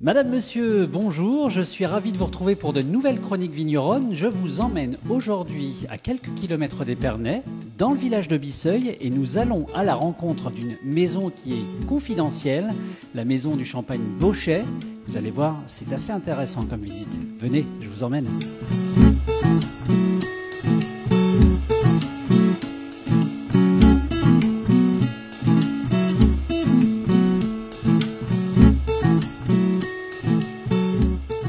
Madame, monsieur, bonjour, je suis ravi de vous retrouver pour de nouvelles chroniques vigneronnes. Je vous emmène aujourd'hui à quelques kilomètres d'Épernay, dans le village de Bisseuil, et nous allons à la rencontre d'une maison qui est confidentielle, la maison du champagne Bauchet. Vous allez voir, c'est assez intéressant comme visite. Venez, je vous emmène.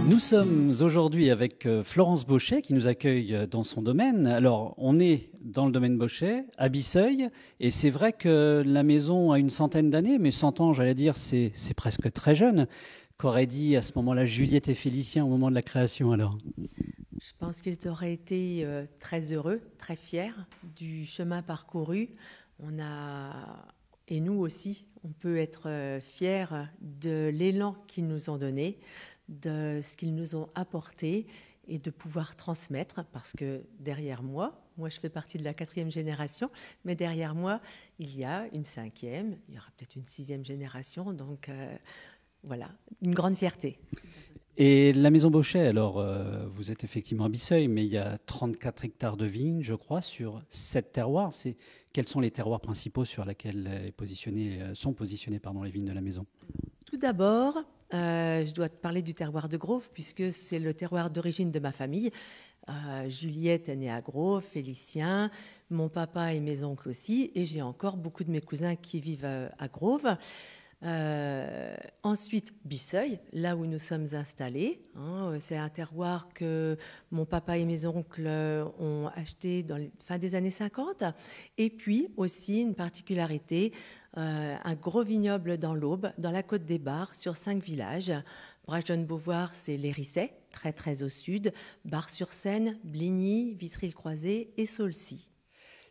Nous sommes aujourd'hui avec Florence Bauchet qui nous accueille dans son domaine. Alors, on est dans le domaine Bauchet, à Bisseuil, et c'est vrai que la maison a une centaine d'années, mais 100 ans, j'allais dire, c'est presque très jeune. Qu'auraient dit à ce moment-là Juliette et Félicien au moment de la création alors? Je pense qu'ils auraient été très heureux, très fiers du chemin parcouru. Et nous aussi, on peut être fiers de l'élan qu'ils nous ont donné, de ce qu'ils nous ont apporté et de pouvoir transmettre, parce que derrière moi je fais partie de la 4e génération, mais derrière moi, il y a une 5e, il y aura peut-être une 6e génération, donc voilà, une grande fierté. Et la maison Bauchet, alors vous êtes effectivement à Bisseuil, mais il y a 34 hectares de vignes, je crois, sur 7 terroirs. Quels sont les terroirs principaux sur lesquels sont positionnés les vignes de la maison? Tout d'abord, je dois te parler du terroir de Grove, puisque c'est le terroir d'origine de ma famille. Juliette est née à Grove, Félicien, mon papa et mes oncles aussi, et j'ai encore beaucoup de mes cousins qui vivent à Grove. Ensuite, Bisseuil, là où nous sommes installés. C'est un terroir que mon papa et mes oncles ont acheté dans les fin des années 50. Et puis aussi une particularité, un gros vignoble dans l'Aube, dans la Côte des Bars, sur 5 villages. Brageonne-Beauvoir, c'est l'Hérisset, très très au sud. Bar-sur-Seine, Bligny, Vitry-le-Croisé et Saulcy.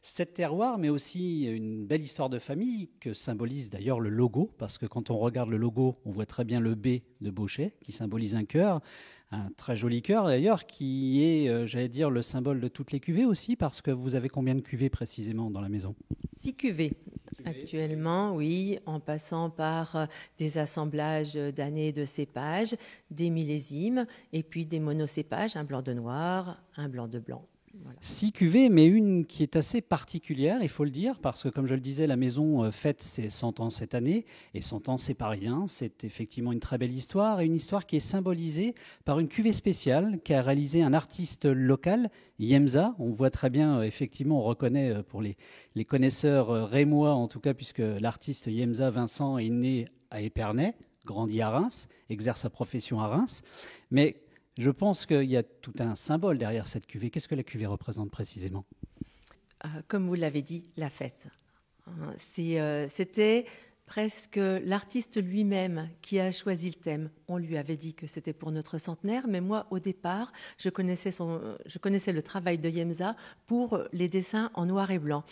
7 terroirs, mais aussi une belle histoire de famille que symbolise d'ailleurs le logo, parce que quand on regarde le logo, on voit très bien le B de Bauchet, qui symbolise un cœur, un très joli cœur d'ailleurs, qui est, j'allais dire, le symbole de toutes les cuvées aussi, parce que vous avez combien de cuvées précisément dans la maison? 6 cuvées. Actuellement, oui, en passant par des assemblages d'années de cépages, des millésimes, et puis des monocépages, un blanc de noir, un blanc de blanc. Voilà. 6 cuvées, mais une qui est assez particulière, il faut le dire, parce que comme je le disais, la maison fête ses 100 ans cette année, et 100 ans, c'est pas rien, c'est effectivement une très belle histoire, et une histoire qui est symbolisée par une cuvée spéciale qu'a réalisé un artiste local, Yemza. On voit très bien, effectivement, on reconnaît pour les connaisseurs rémois, en tout cas, puisque l'artiste Yemza Vincent est né à Épernay, grandi à Reims, exerce sa profession à Reims, mais je pense qu'il y a tout un symbole derrière cette cuvée. Qu'est-ce que la cuvée représente précisément? Comme vous l'avez dit, la fête. C'était presque l'artiste lui-même qui a choisi le thème. On lui avait dit que c'était pour notre centenaire, mais moi, au départ, je connaissais le travail de Yemza pour les dessins en noir et blanc.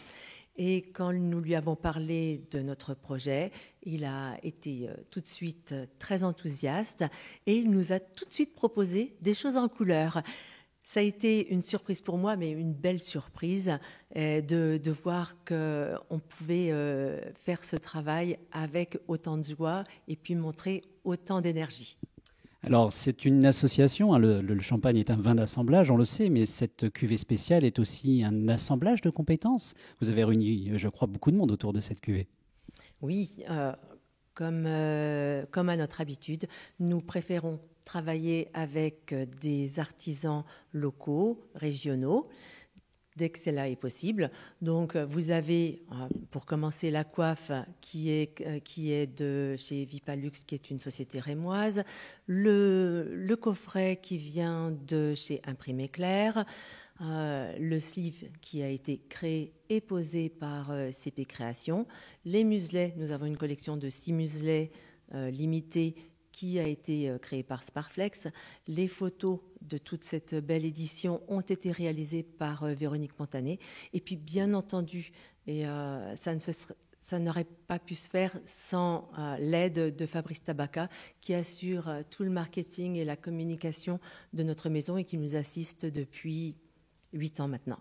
Et quand nous lui avons parlé de notre projet, il a été tout de suite très enthousiaste et il nous a tout de suite proposé des choses en couleur. Ça a été une surprise pour moi, mais une belle surprise de voir qu'on pouvait faire ce travail avec autant de joie et puis montrer autant d'énergie. Alors, c'est une association, hein, le champagne est un vin d'assemblage, on le sait, mais cette cuvée spéciale est aussi un assemblage de compétences. Vous avez réuni, je crois, beaucoup de monde autour de cette cuvée. Oui, comme à notre habitude, nous préférons travailler avec des artisans locaux, régionaux, dès que cela est possible. Donc, vous avez, pour commencer, la coiffe qui est de chez Vipalux, qui est une société rémoise, le coffret qui vient de chez Imprimé Clair, le sleeve qui a été créé et posé par CP Création, les muselets, nous avons une collection de 6 muselets limités qui a été créé par Sparflex. Les photos de toute cette belle édition ont été réalisées par Véronique Montané. Et puis, bien entendu, ça n'aurait pas pu se faire sans l'aide de Fabrice Tabaca, qui assure tout le marketing et la communication de notre maison et qui nous assiste depuis 8 ans maintenant.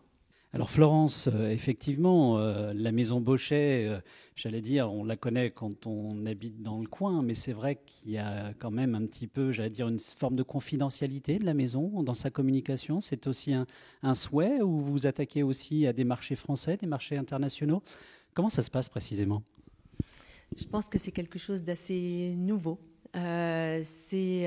Alors Florence, effectivement, la maison Bochet, j'allais dire, on la connaît quand on habite dans le coin, mais c'est vrai qu'il y a quand même un petit peu, j'allais dire, une forme de confidentialité de la maison dans sa communication. C'est aussi un souhait ou vous vous attaquez aussi à des marchés français, des marchés internationaux? Comment ça se passe précisément? Je pense que c'est quelque chose d'assez nouveau. C'est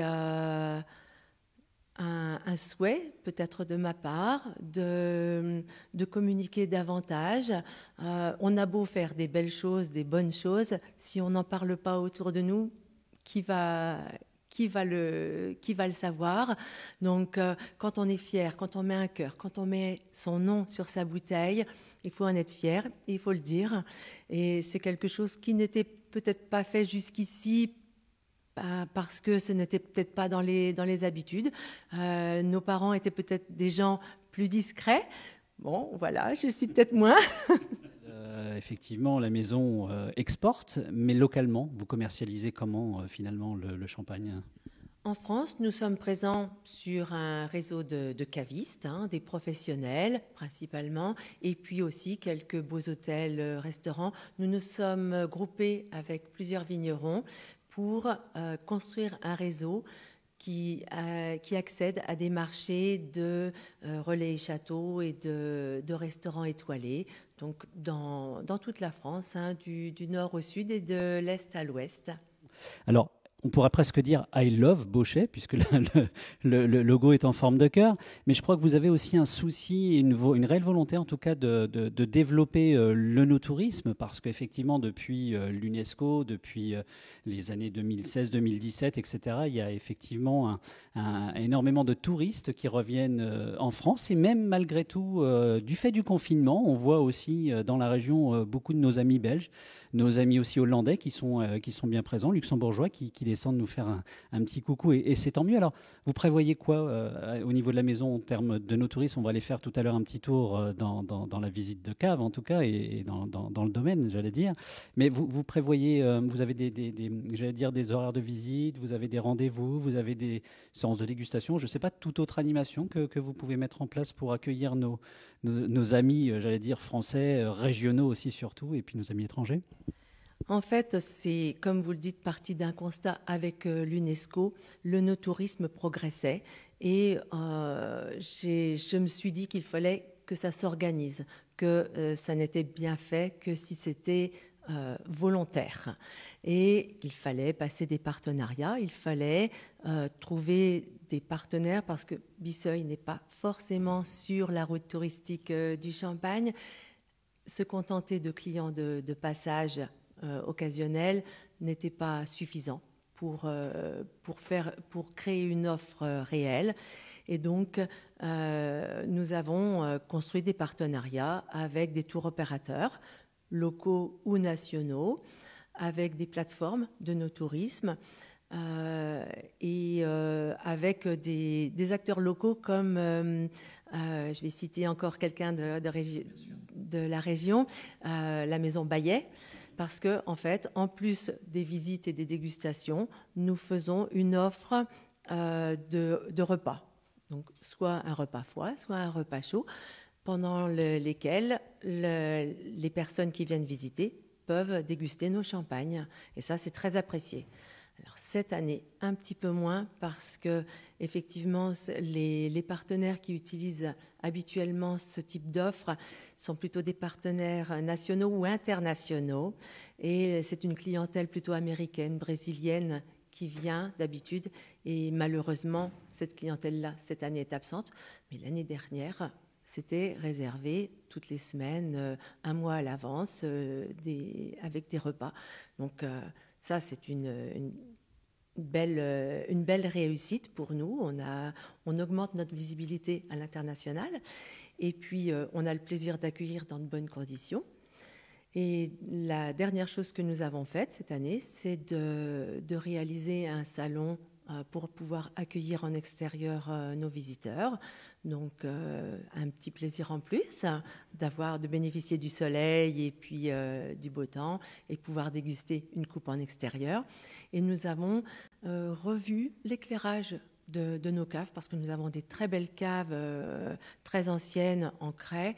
un souhait, peut-être de ma part, de communiquer davantage. On a beau faire des belles choses, des bonnes choses, si on n'en parle pas autour de nous, qui va, qui va le savoir. Donc, quand on est fier, quand on met un cœur, quand on met son nom sur sa bouteille, il faut en être fier, il faut le dire. Et c'est quelque chose qui n'était peut-être pas fait jusqu'ici parce que ce n'était peut-être pas dans les habitudes. Nos parents étaient peut-être des gens plus discrets. Bon, voilà, je suis peut-être moins. Effectivement, la maison exporte, mais localement, vous commercialisez comment finalement le champagne? En France, nous sommes présents sur un réseau de cavistes, des professionnels principalement, et puis aussi quelques beaux hôtels, restaurants. Nous nous sommes groupés avec plusieurs vignerons pour construire un réseau qui accède à des marchés de relais et châteaux et de restaurants étoilés, donc dans toute la France, du nord au sud et de l'est à l'ouest. Alors, on pourrait presque dire I love Bochet, puisque le logo est en forme de cœur, mais je crois que vous avez aussi un souci, une réelle volonté en tout cas de développer le no-tourisme, parce qu'effectivement depuis l'UNESCO, depuis les années 2016-2017, etc., il y a effectivement énormément de touristes qui reviennent en France, et même malgré tout, du fait du confinement, on voit aussi dans la région beaucoup de nos amis belges, nos amis aussi hollandais qui sont bien présents, luxembourgeois, qui descendent nous faire un petit coucou, et c'est tant mieux. Alors, vous prévoyez quoi au niveau de la maison en termes de nos touristes? On va aller faire tout à l'heure un petit tour dans la visite de cave, en tout cas, et dans le domaine, j'allais dire. Mais vous prévoyez, vous avez j'allais dire, des horaires de visite, vous avez des rendez-vous, vous avez des séances de dégustation, je ne sais pas, toute autre animation que vous pouvez mettre en place pour accueillir nos amis, j'allais dire, français, régionaux aussi surtout, et puis nos amis étrangers? En fait, c'est, comme vous le dites, parti d'un constat avec l'UNESCO. Le no-tourisme progressait et je me suis dit qu'il fallait que ça s'organise, que ça n'était bien fait que si c'était volontaire. Et il fallait passer des partenariats, il fallait trouver des partenaires parce que Bisseuil n'est pas forcément sur la route touristique du Champagne. Se contenter de clients de passage occasionnel n'était pas suffisant pour créer une offre réelle. Et donc, nous avons construit des partenariats avec des tours opérateurs, locaux ou nationaux, avec des plateformes de no-tourisme et avec des acteurs locaux comme, je vais citer encore quelqu'un de la région, la Maison Bayet, parce que, en fait, en plus des visites et des dégustations, nous faisons une offre de repas. Donc, soit un repas froid, soit un repas chaud, pendant lesquels les personnes qui viennent visiter peuvent déguster nos champagnes. Et ça, c'est très apprécié. Alors, cette année, un petit peu moins parce que effectivement, les partenaires qui utilisent habituellement ce type d'offre sont plutôt des partenaires nationaux ou internationaux. Et c'est une clientèle plutôt américaine, brésilienne qui vient d'habitude. Et malheureusement, cette clientèle-là, cette année, est absente. Mais l'année dernière, c'était réservé toutes les semaines, un mois à l'avance, avec des repas. Donc, ça, c'est une belle réussite pour nous. On augmente notre visibilité à l'international et puis on a le plaisir d'accueillir dans de bonnes conditions. Et la dernière chose que nous avons faite cette année, c'est de réaliser un salon pour pouvoir accueillir en extérieur nos visiteurs. Donc, un petit plaisir en plus de bénéficier du soleil et puis du beau temps et pouvoir déguster une coupe en extérieur. Et nous avons revu l'éclairage de nos caves parce que nous avons des très belles caves très anciennes en craie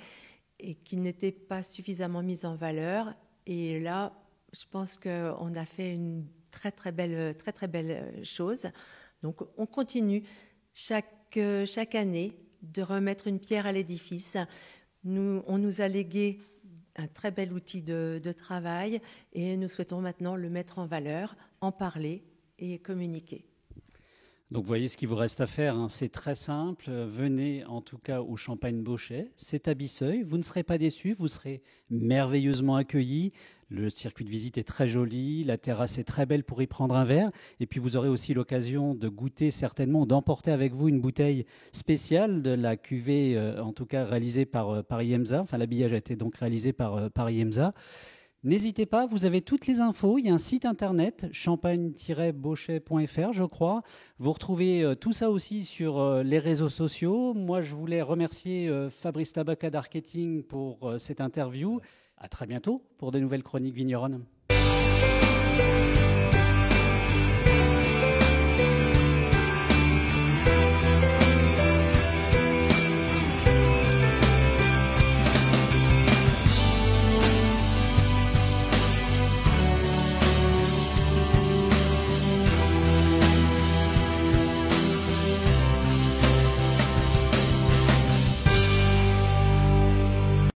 et qui n'étaient pas suffisamment mises en valeur. Et là, je pense qu'on a fait une très belle chose. Donc on continue chaque année de remettre une pierre à l'édifice. On nous a légué un très bel outil de travail et nous souhaitons maintenant le mettre en valeur, en parler et communiquer. Donc vous voyez ce qu'il vous reste à faire, hein. C'est très simple. Venez en tout cas au Champagne Bauchet, c'est à Bisseuil. Vous ne serez pas déçus, vous serez merveilleusement accueillis. Le circuit de visite est très joli, la terrasse est très belle pour y prendre un verre. Et puis vous aurez aussi l'occasion de goûter certainement, d'emporter avec vous une bouteille spéciale de la cuvée, en tout cas réalisée par IEMSA. Enfin, l'habillage a été donc réalisé par IEMSA. N'hésitez pas, vous avez toutes les infos. Il y a un site internet, champagne-bauchet.fr, je crois. Vous retrouvez tout ça aussi sur les réseaux sociaux. Moi, je voulais remercier Fabrice Tabaca d'Arketing pour cette interview. À très bientôt pour de nouvelles chroniques vigneronnes.